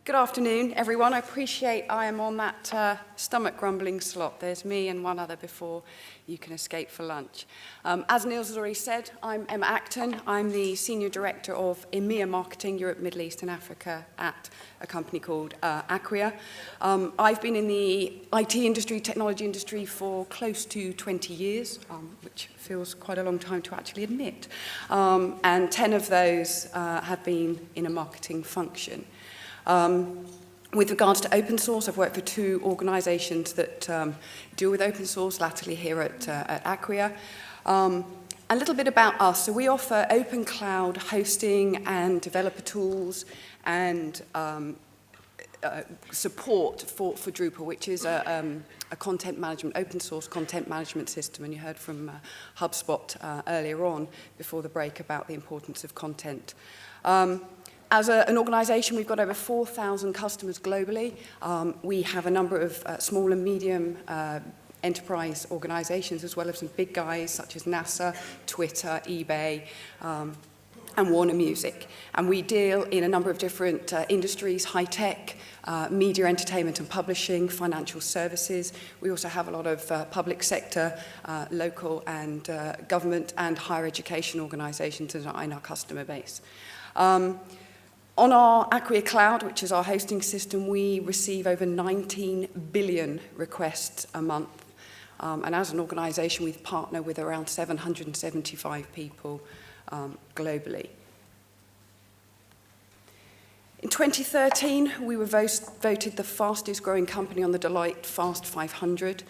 Good afternoon, everyone. I appreciate I am on that stomach grumbling slot. There's me and one other before you can escape for lunch. As Niels has already said, I'm Emma Acton. I'm the Senior Director of EMEA Marketing, Europe, Middle East and Africa at a company called Acquia. I've been in the IT industry, technology industry for close to 20 years, which feels quite a long time to actually admit. And 10 of those have been in a marketing function. With regards to open source, I've worked for two organisations that deal with open source, latterly here at Acquia. A little bit about us. So we offer open cloud hosting and developer tools and support for Drupal, which is a content management, open source content management system. And you heard from HubSpot earlier on before the break about the importance of content. As an organisation, we've got over 4,000 customers globally. We have a number of small and medium enterprise organisations, as well as some big guys such as NASA, Twitter, eBay, and Warner Music. And we deal in a number of different industries: high tech, media, entertainment and publishing, financial services. We also have a lot of public sector, local and government and higher education organisations in our customer base. On our Acquia Cloud, which is our hosting system, we receive over 19 billion requests a month. And as an organisation, we partner with around 775 people globally. In 2013, we were voted the fastest growing company on the Deloitte Fast 500.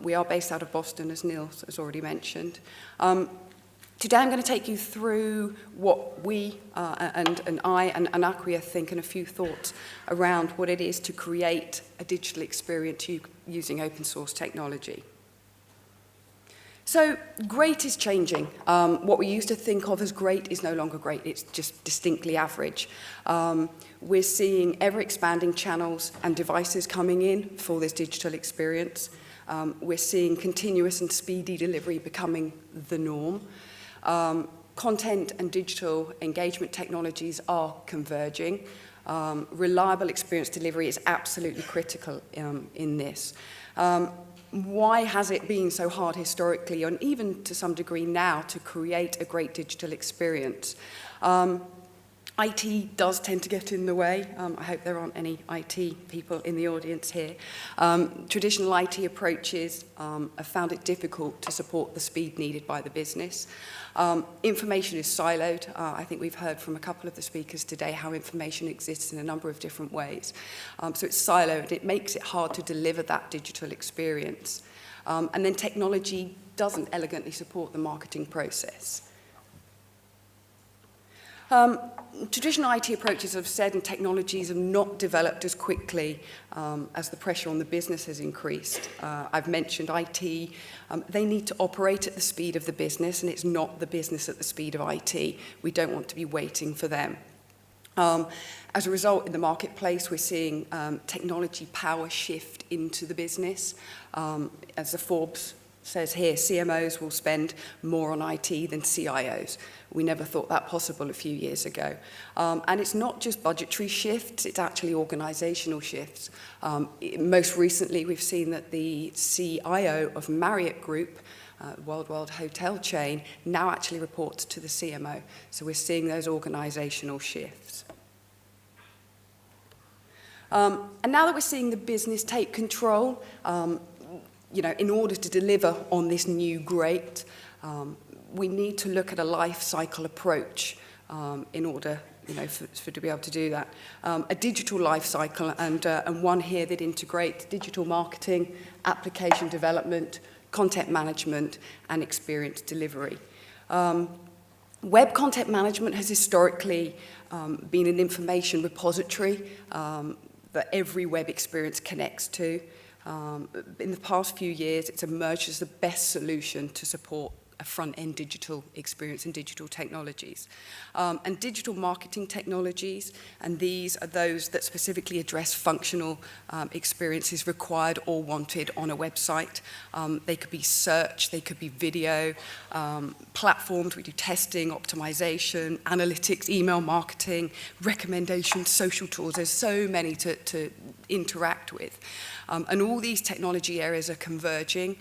We are based out of Boston, as Niels has already mentioned. Today I'm going to take you through what we and I and Acquia think, and a few thoughts around what it is to create a digital experience using open source technology. So great is changing. What we used to think of as great is no longer great. It's just distinctly average. We're seeing ever-expanding channels and devices coming in for this digital experience. We're seeing continuous and speedy delivery becoming the norm. Content and digital engagement technologies are converging. Reliable experience delivery is absolutely critical in this. Why has it been so hard historically, and even to some degree now, to create a great digital experience? IT does tend to get in the way. I hope there aren't any IT people in the audience here. Traditional IT approaches have found it difficult to support the speed needed by the business. Information is siloed. I think we've heard from a couple of the speakers today how information exists in a number of different ways. So it's siloed. It makes it hard to deliver that digital experience. And then technology doesn't elegantly support the marketing process. Traditional IT approaches, I've said, and technologies have not developed as quickly as the pressure on the business has increased. I've mentioned IT. They need to operate at the speed of the business, and it's not the business at the speed of IT. We don't want to be waiting for them. As a result, in the marketplace, we're seeing technology power shift into the business. As the Forbes says here, CMOs will spend more on IT than CIOs. We never thought that possible a few years ago. And it's not just budgetary shifts, it's actually organizational shifts. Most recently, we've seen that the CIO of Marriott Group, worldwide hotel chain, now actually reports to the CMO. So we're seeing those organizational shifts. And now that we're seeing the business take control, in order to deliver on this new great, we need to look at a life cycle approach in order, to be able to do that. A digital life cycle and one here that integrates digital marketing, application development, content management, and experience delivery. Web content management has historically been an information repository that every web experience connects to. In the past few years, it's emerged as the best solution to support a front-end digital experience and digital technologies. And digital marketing technologies, and these are those that specifically address functional experiences required or wanted on a website. They could be search, they could be video, platforms. We do testing, optimization, analytics, email marketing, recommendations, social tools. There's so many to interact with. And all these technology areas are converging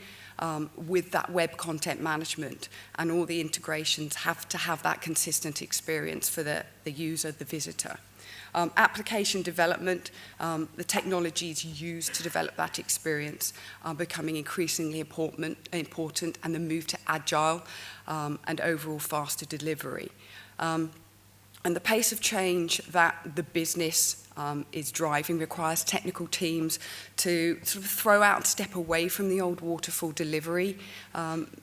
with that web content management, and all the integrations have to have that consistent experience for the user, the visitor. Application development, the technologies used to develop that experience are becoming increasingly important, and the move to agile and overall faster delivery. And the pace of change that the business is driving requires technical teams to sort of throw out and step away from the old waterfall delivery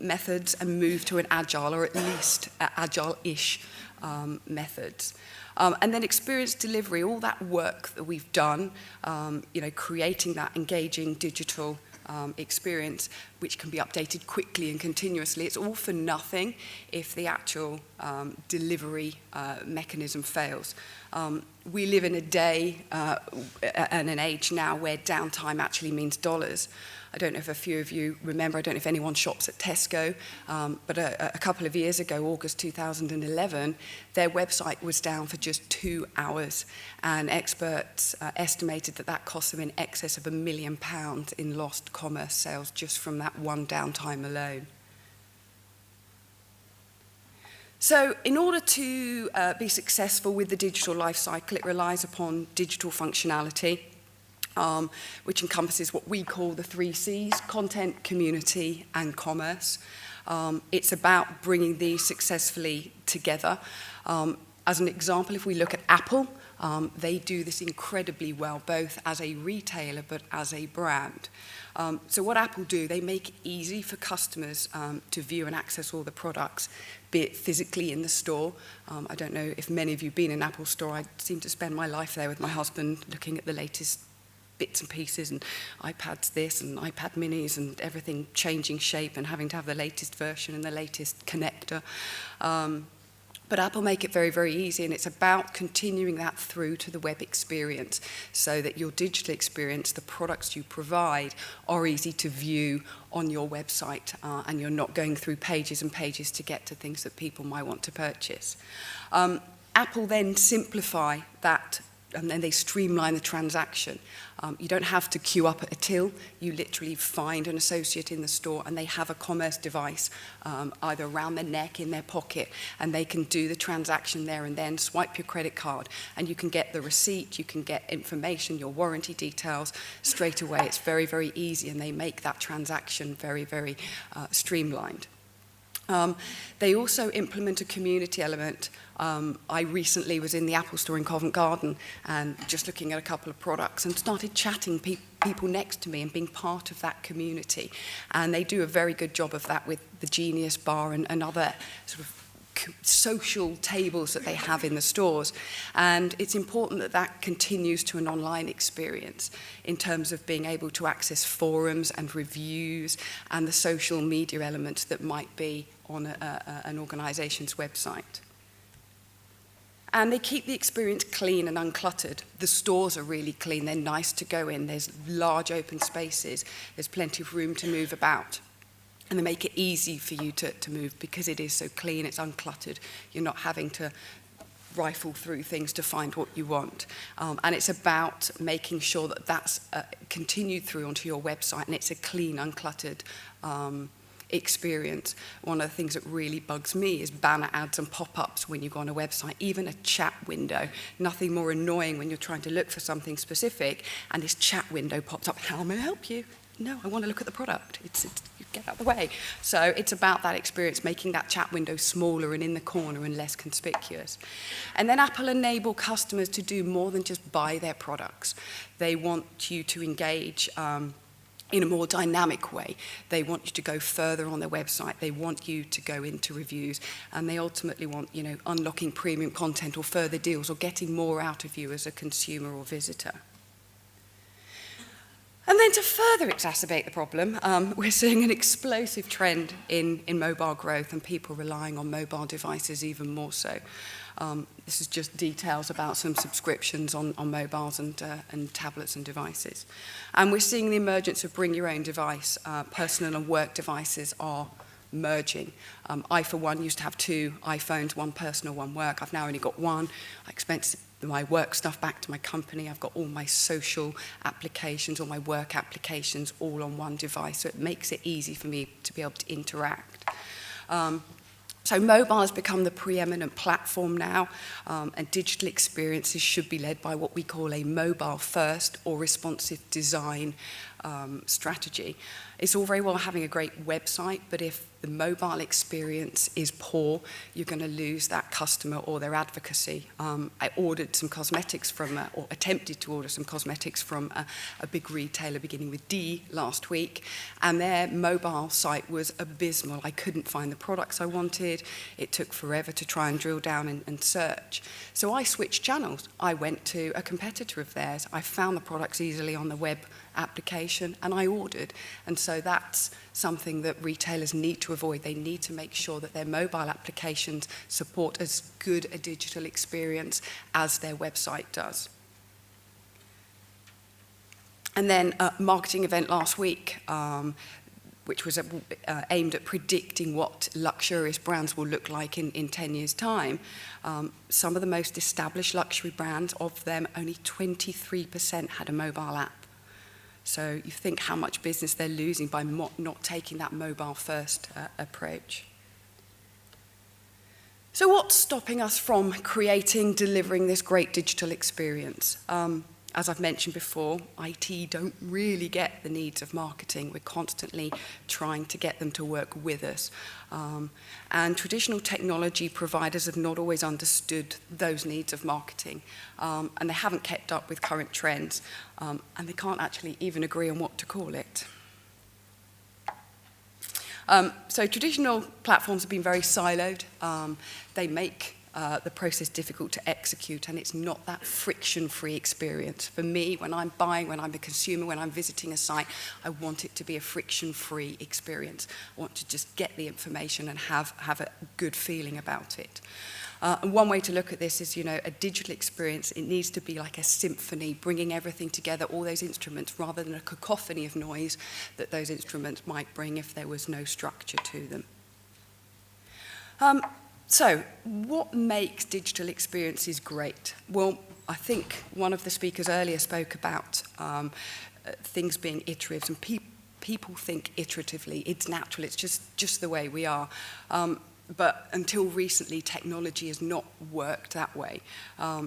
methods and move to an agile, or at least agile-ish methods. And then experience delivery, all that work that we've done, creating that engaging digital experience, which can be updated quickly and continuously. It's all for nothing if the actual delivery mechanism fails. We live in a day and an age now where downtime actually means dollars. I don't know if a few of you remember, I don't know if anyone shops at Tesco, but a couple of years ago, August 2011, their website was down for just 2 hours, and experts estimated that cost them in excess of £1 million in lost commerce sales just from that one downtime alone. So in order to be successful with the digital life cycle, it relies upon digital functionality, which encompasses what we call the 3 C's: content, community, and commerce. It's about bringing these successfully together. As an example, if we look at Apple, they do this incredibly well, both as a retailer but as a brand. So what Apple do, they make it easy for customers to view and access all the products, be it physically in the store. I don't know if many of you have been in an Apple store. I seem to spend my life there with my husband, looking at the latest bits and pieces, and iPads this and iPad minis and everything changing shape and having to have the latest version and the latest connector. But Apple make it very, very easy, and it's about continuing that through to the web experience so that your digital experience, the products you provide, are easy to view on your website, and you're not going through pages and pages to get to things that people might want to purchase. Apple then simplify that, and then they streamline the transaction. You don't have to queue up at a till. You literally find an associate in the store, and they have a commerce device either around their neck, in their pocket, and they can do the transaction there and then, swipe your credit card, and you can get the receipt, you can get information, your warranty details straight away. It's very, very easy, and they make that transaction very, very streamlined. They also implement a community element. I recently was in the Apple store in Covent Garden and just looking at a couple of products and started chatting people next to me and being part of that community. And they do a very good job of that with the Genius Bar and other sort of social tables that they have in the stores. And it's important that that continues to an online experience in terms of being able to access forums and reviews and the social media elements that might be on an organization's website. And they keep the experience clean and uncluttered. The stores are really clean. They're nice to go in. There's large open spaces. There's plenty of room to move about. And they make it easy for you to move because it is so clean, it's uncluttered. You're not having to rifle through things to find what you want. And it's about making sure that that's continued through onto your website, and it's a clean, uncluttered experience. One of the things that really bugs me is banner ads and pop-ups when you go on a website, even a chat window. Nothing more annoying when you're trying to look for something specific and this chat window pops up. How may I help you? No, I want to look at the product. You get out of the way. So it's about that experience, making that chat window smaller and in the corner and less conspicuous. And then Apple enable customers to do more than just buy their products. They want you to engage in a more dynamic way. They want you to go further on their website. They want you to go into reviews, and they ultimately want, unlocking premium content or further deals or getting more out of you as a consumer or visitor. And then to further exacerbate the problem, we're seeing an explosive trend in mobile growth and people relying on mobile devices even more so. This is just details about some subscriptions on mobiles and tablets and devices. And we're seeing the emergence of bring your own device. Personal and work devices are merging. I, for one, used to have 2 iPhones, one personal, one work. I've now only got one. I expense my work stuff back to my company. I've got all my social applications, all my work applications, all on one device. So it makes it easy for me to be able to interact. So mobile has become the preeminent platform now, and digital experiences should be led by what we call a mobile-first or responsive design strategy. It's all very well having a great website, but if the mobile experience is poor, you're going to lose that customer or their advocacy. I ordered some cosmetics from, or attempted to order some cosmetics from a big retailer beginning with D last week, and their mobile site was abysmal. I couldn't find the products I wanted. It took forever to try and drill down and search. So I switched channels. I went to a competitor of theirs. I found the products easily on the web application and I ordered. And so that's something that retailers need to avoid. They need to make sure that their mobile applications support as good a digital experience as their website does. And then a marketing event last week, which was aimed at predicting what luxurious brands will look like in 10 years' time. Some of the most established luxury brands, of them, only 23% had a mobile app. So you think how much business they're losing by not taking that mobile-first approach. So what's stopping us from delivering this great digital experience? As I've mentioned before, IT don't really get the needs of marketing. We're constantly trying to get them to work with us. And traditional technology providers have not always understood those needs of marketing. And they haven't kept up with current trends. And they can't actually even agree on what to call it. So traditional platforms have been very siloed. They make the process difficult to execute, and it's not that friction-free experience. For me, when I'm buying, when I'm a consumer, when I'm visiting a site, I want it to be a friction-free experience. I want to just get the information and have a good feeling about it. And one way to look at this is, a digital experience, it needs to be like a symphony, bringing everything together, all those instruments, rather than a cacophony of noise that those instruments might bring if there was no structure to them. So, what makes digital experiences great? Well, I think one of the speakers earlier spoke about things being iterative, and people think iteratively. It's natural, it's just the way we are. But until recently, technology has not worked that way.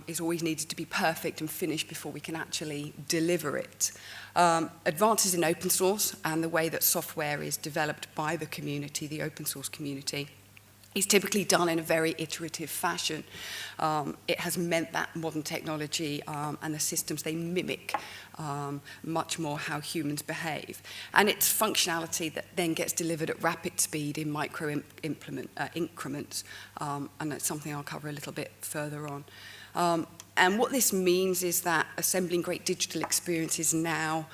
It's always needed to be perfect and finished before we can actually deliver it. Advances in open source and the way that software is developed by the community, the open source community, is typically done in a very iterative fashion. It has meant that modern technology and the systems they mimic much more how humans behave. And it's functionality that then gets delivered at rapid speed in micro increments. And that's something I'll cover a little bit further on. And what this means is that assembling great digital experience is now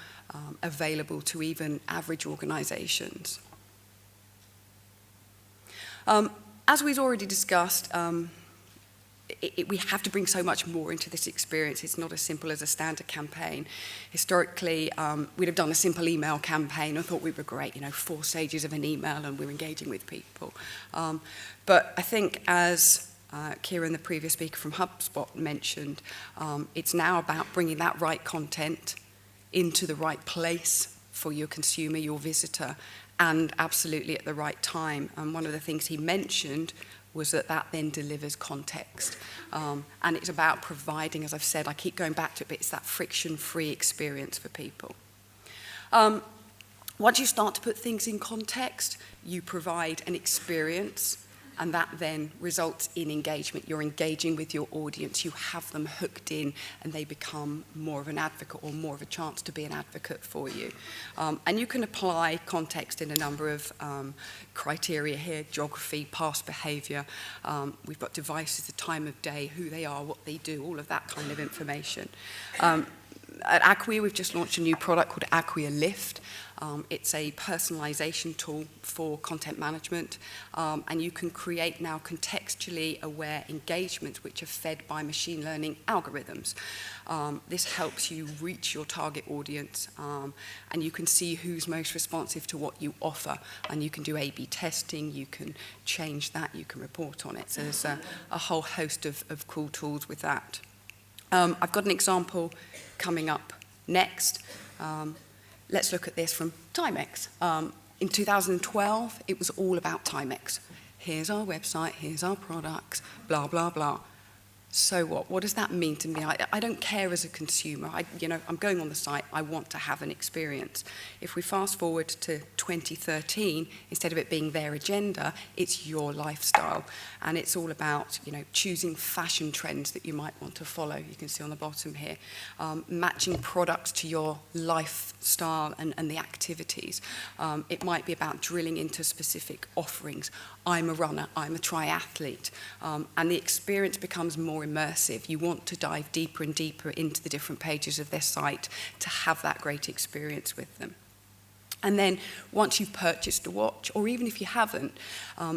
available to even average organizations. As we've already discussed, we have to bring so much more into this experience. It's not as simple as a standard campaign. Historically, we'd have done a simple email campaign and thought we were great, 4 stages of an email and we're engaging with people. But I think as Kieran, the previous speaker from HubSpot, mentioned, it's now about bringing that right content into the right place for your consumer, your visitor, and absolutely at the right time. And one of the things he mentioned was that then delivers context. And it's about providing, as I've said, I keep going back to it, but it's that friction-free experience for people. Once you start to put things in context, you provide an experience, and that then results in engagement. You're engaging with your audience, you have them hooked in, and they become more of an advocate or more of a chance to be an advocate for you. And you can apply context in a number of criteria here: geography, past behavior. We've got devices, the time of day, who they are, what they do, all of that kind of information. At Acquia, we've just launched a new product called Acquia Lift. It's a personalization tool for content management, and you can create now contextually aware engagements which are fed by machine learning algorithms. This helps you reach your target audience, and you can see who's most responsive to what you offer, and you can do A/B testing, you can change that, you can report on it. So there's a whole host of cool tools with that. I've got an example coming up next. Let's look at this from Timex. In 2012, it was all about Timex. Here's our website, here's our products, blah, blah, blah. So what? What does that mean to me? I don't care as a consumer. I'm going on the site, I want to have an experience. If we fast forward to 2013, instead of it being their agenda, it's your lifestyle. And it's all about, choosing fashion trends that you might want to follow. You can see on the bottom here. Matching products to your lifestyle and the activities. It might be about drilling into specific offerings. I'm a runner, I'm a triathlete. And the experience becomes more immersive. You want to dive deeper and deeper into the different pages of their site to have that great experience with them. And then once you've purchased a watch, or even if you haven't,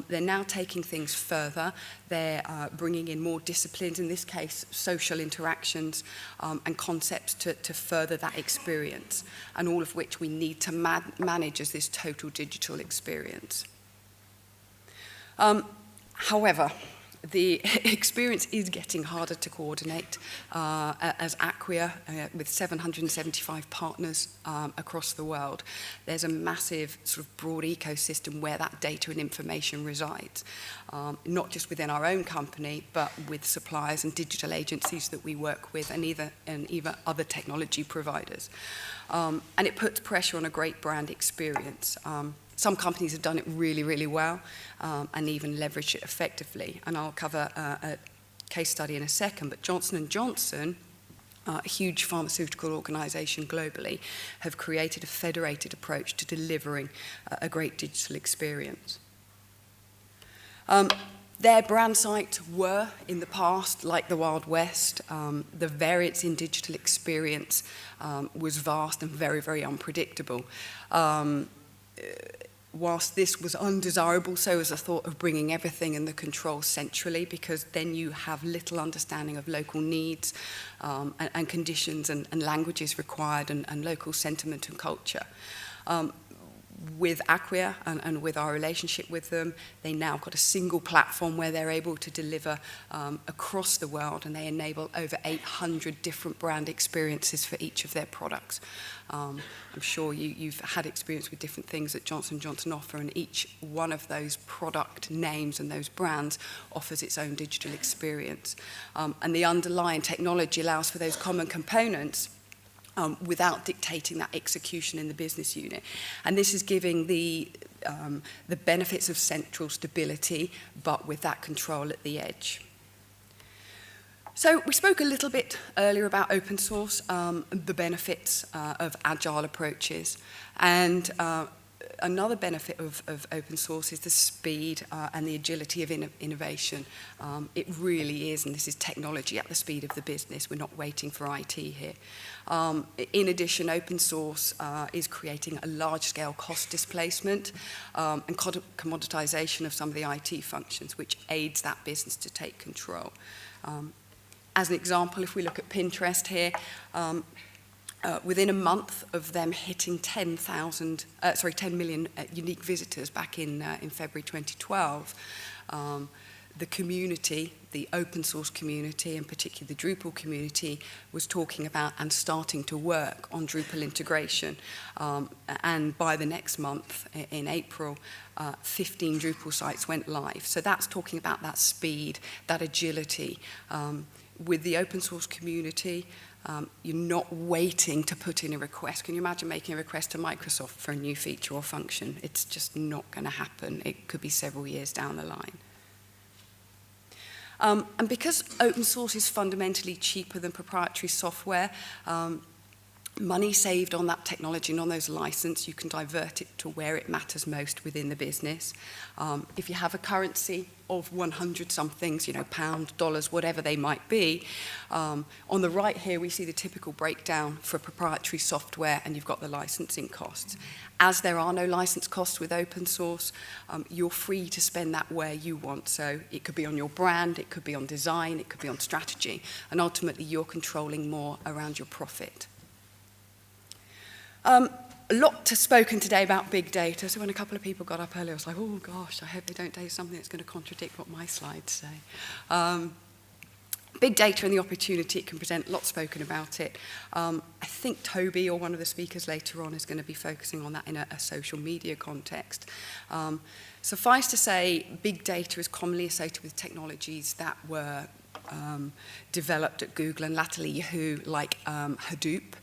they're now taking things further. They're bringing in more disciplines, in this case, social interactions and concepts to further that experience, and all of which we need to manage as this total digital experience. However, the experience is getting harder to coordinate as Acquia, with 775 partners across the world. There's a massive sort of broad ecosystem where that data and information resides, not just within our own company, but with suppliers and digital agencies that we work with, and even other technology providers. And it puts pressure on a great brand experience. Some companies have done it really, really well and even leveraged it effectively. And I'll cover a case study in a second, but Johnson & Johnson, a huge pharmaceutical organization globally, have created a federated approach to delivering a great digital experience. Their brand sites were, in the past, like the Wild West. The variance in digital experience was vast and very, very unpredictable. Whilst this was undesirable, so was the thought of bringing everything in the control centrally, because then you have little understanding of local needs and conditions and languages required and local sentiment and culture. With Acquia and with our relationship with them, they now got a single platform where they're able to deliver across the world, and they enable over 800 different brand experiences for each of their products. I'm sure you've had experience with different things that Johnson & Johnson offer, and each one of those product names and those brands offers its own digital experience. And the underlying technology allows for those common components without dictating that execution in the business unit. And this is giving the benefits of central stability, but with that control at the edge. So we spoke a little bit earlier about open source, the benefits of agile approaches, and another benefit of open source is the speed and the agility of innovation. It really is, and this is technology at the speed of the business. We're not waiting for IT here. In addition, open source is creating a large-scale cost displacement and commoditization of some of the IT functions, which aids that business to take control. As an example, if we look at Pinterest here, within a month of them hitting 10 million unique visitors back in February 2012, the community, the open source community, and particularly the Drupal community, was talking about and starting to work on Drupal integration. And by the next month, in April, 15 Drupal sites went live. So that's talking about that speed, that agility. With the open source community, you're not waiting to put in a request. Can you imagine making a request to Microsoft for a new feature or function? It's just not going to happen. It could be several years down the line. And because open source is fundamentally cheaper than proprietary software, money saved on that technology and on those licenses, you can divert it to where it matters most within the business. If you have a currency of 100 somethings, pound, dollars, whatever they might be, on the right here we see the typical breakdown for proprietary software, and you've got the licensing costs. As there are no license costs with open source, you're free to spend that where you want. So it could be on your brand, it could be on design, it could be on strategy, and ultimately you're controlling more around your profit. A lot has spoken today about big data, so when a couple of people got up earlier, I was like, oh gosh, I hope they don't say something that's going to contradict what my slides say. Big data and the opportunity it can present, lots spoken about it. I think Toby, or one of the speakers later on, is going to be focusing on that in a social media context. Suffice to say, big data is commonly associated with technologies that were developed at Google and latterly Yahoo, like Hadoop.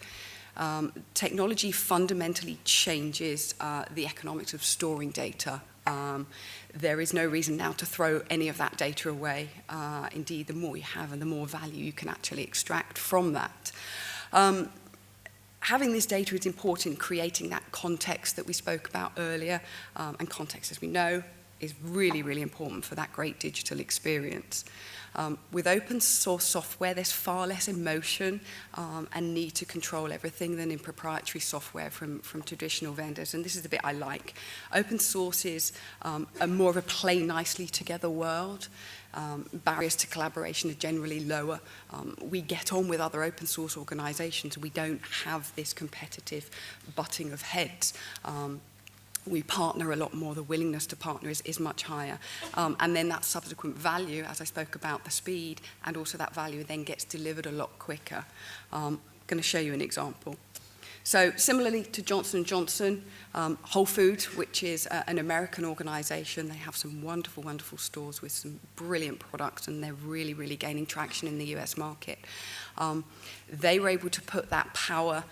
Technology fundamentally changes the economics of storing data. There is no reason now to throw any of that data away. Indeed, the more you have and the more value you can actually extract from that. Having this data is important in creating that context that we spoke about earlier, and context, as we know, is really, really important for that great digital experience. With open source software, there's far less emotion and need to control everything than in proprietary software from traditional vendors. And this is the bit I like. Open source is a more of a play nicely together world. Barriers to collaboration are generally lower. We get on with other open source organizations. We don't have this competitive butting of heads. We partner a lot more, the willingness to partner is much higher. And then that subsequent value, as I spoke about, the speed, and also that value then gets delivered a lot quicker. I'm going to show you an example. So similarly to Johnson & Johnson, Whole Foods, which is an American organization, they have some wonderful, wonderful stores with some brilliant products, and they're really, really gaining traction in the US market. They were able to put that power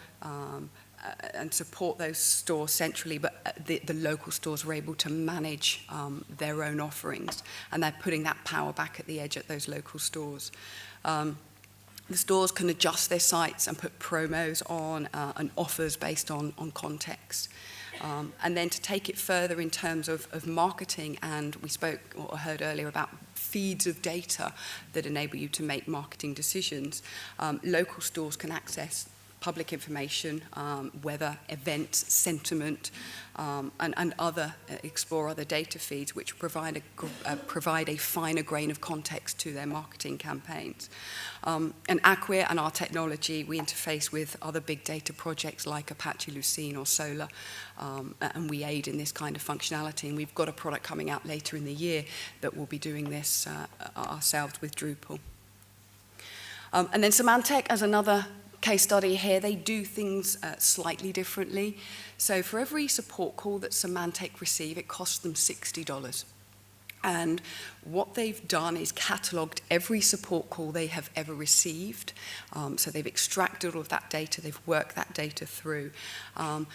and support those stores centrally, but the local stores were able to manage their own offerings, and they're putting that power back at the edge at those local stores. The stores can adjust their sites and put promos on and offers based on context. And then to take it further in terms of marketing, and we spoke or heard earlier about feeds of data that enable you to make marketing decisions, local stores can access public information, weather, events, sentiment, and explore other data feeds which provide a finer grain of context to their marketing campaigns. And Acquia and our technology, we interface with other big data projects like Apache Lucene or Solar, and we aid in this kind of functionality. And we've got a product coming out later in the year that will be doing this ourselves with Drupal. And then Symantec as another case study here, they do things slightly differently. So for every support call that Symantec receive, it costs them $60. And what they've done is catalogued every support call they have ever received. So they've extracted all of that data, they've worked that data through. And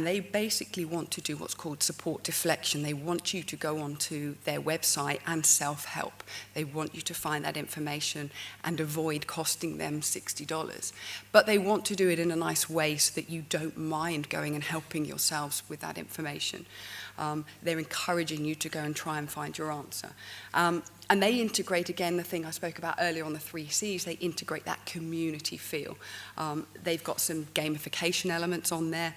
they basically want to do what's called support deflection. They want you to go onto their website and self-help. They want you to find that information and avoid costing them $60. But they want to do it in a nice way so that you don't mind going and helping yourselves with that information. They're encouraging you to go and try and find your answer. And they integrate, again, the thing I spoke about earlier on the 3 Cs, they integrate that community feel. They've got some gamification elements on there.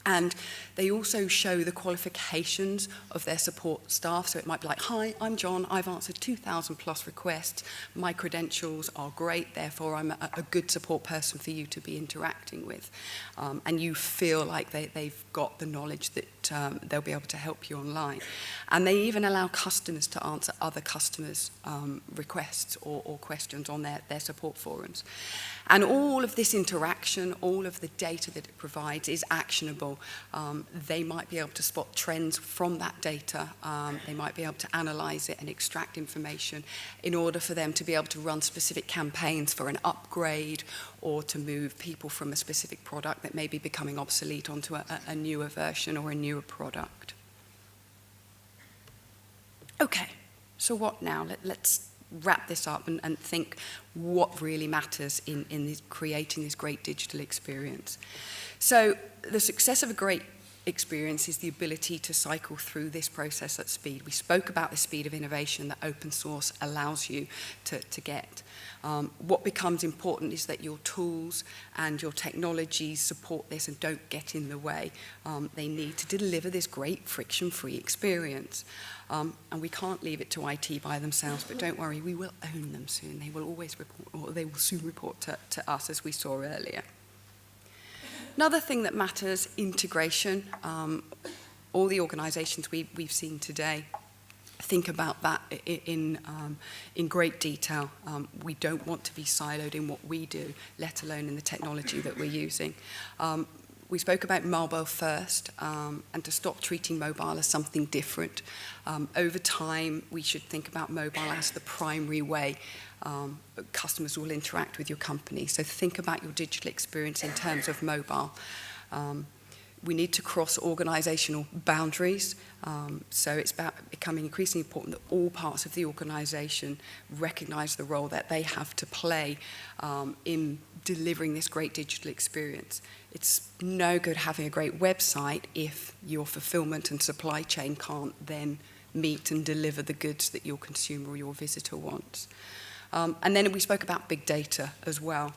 And they also show the qualifications of their support staff. So it might be like, hi, I'm John. I've answered 2,000 plus requests. My credentials are great. Therefore, I'm a good support person for you to be interacting with. And you feel like they've got the knowledge that they'll be able to help you online. And they even allow customers to answer other customers' requests or questions on their support forums. And all of this interaction, all of the data that it provides is actionable. They might be able to spot trends from that data. They might be able to analyze it and extract information in order for them to be able to run specific campaigns for an upgrade or to move people from a specific product that may be becoming obsolete onto a newer version or a newer product. Okay, so what now? Let's wrap this up and think what really matters in creating this great digital experience. So the success of a great experience is the ability to cycle through this process at speed. We spoke about the speed of innovation that open source allows you to get. What becomes important is that your tools and your technologies support this and don't get in the way. They need to deliver this great friction-free experience. And we can't leave it to IT by themselves, but don't worry, we will own them soon. They will always report, or they will soon report to us, as we saw earlier. Another thing that matters, integration. All the organizations we've seen today think about that in great detail. We don't want to be siloed in what we do, let alone in the technology that we're using. We spoke about mobile first, and to stop treating mobile as something different. Over time, we should think about mobile as the primary way customers will interact with your company. So think about your digital experience in terms of mobile. We need to cross organizational boundaries. So it's about becoming increasingly important that all parts of the organization recognize the role that they have to play in delivering this great digital experience. It's no good having a great website if your fulfillment and supply chain can't then meet and deliver the goods that your consumer or your visitor wants. And then we spoke about big data as well,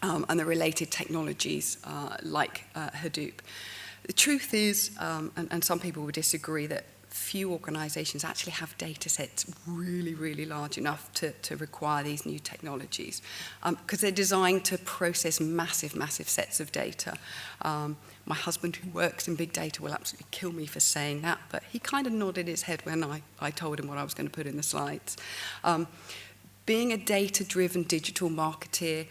and the related technologies like Hadoop. The truth is, and some people would disagree, that few organizations actually have data sets really, really large enough to require these new technologies, because they're designed to process massive, massive sets of data. My husband, who works in big data, will absolutely kill me for saying that, but he kind of nodded his head when I told him what I was going to put in the slides. Being a data-driven digital marketeer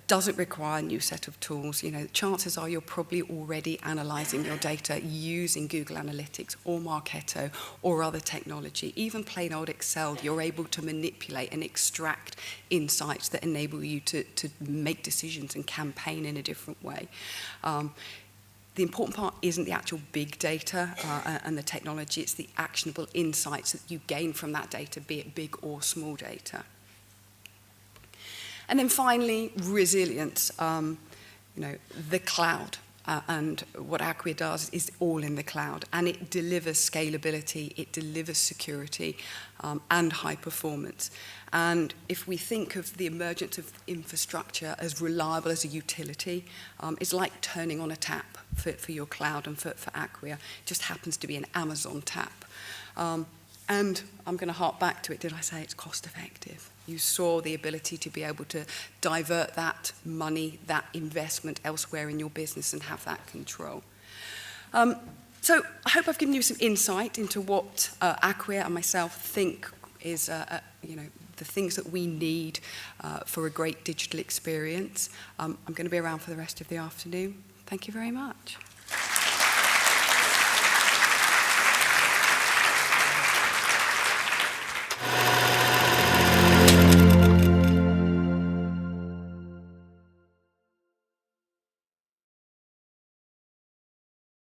doesn't require a new set of tools. You know, chances are you're probably already analyzing your data using Google Analytics or Marketo or other technology. Even plain old Excel, you're able to manipulate and extract insights that enable you to make decisions and campaign in a different way. The important part isn't the actual big data and the technology, it's the actionable insights that you gain from that data, be it big or small data. And then finally, resilience. The cloud. And what Acquia does is all in the cloud. And it delivers scalability, it delivers security, and high performance. And if we think of the emergence of infrastructure as reliable as a utility, it's like turning on a tap for your cloud and for Acquia. It just happens to be an Amazon tap. And I'm going to hark back to it. Did I say it's cost effective? You saw the ability to be able to divert that money, that investment elsewhere in your business and have that control. So I hope I've given you some insight into what Acquia and myself think is the things that we need for a great digital experience. I'm going to be around for the rest of the afternoon. Thank you very much.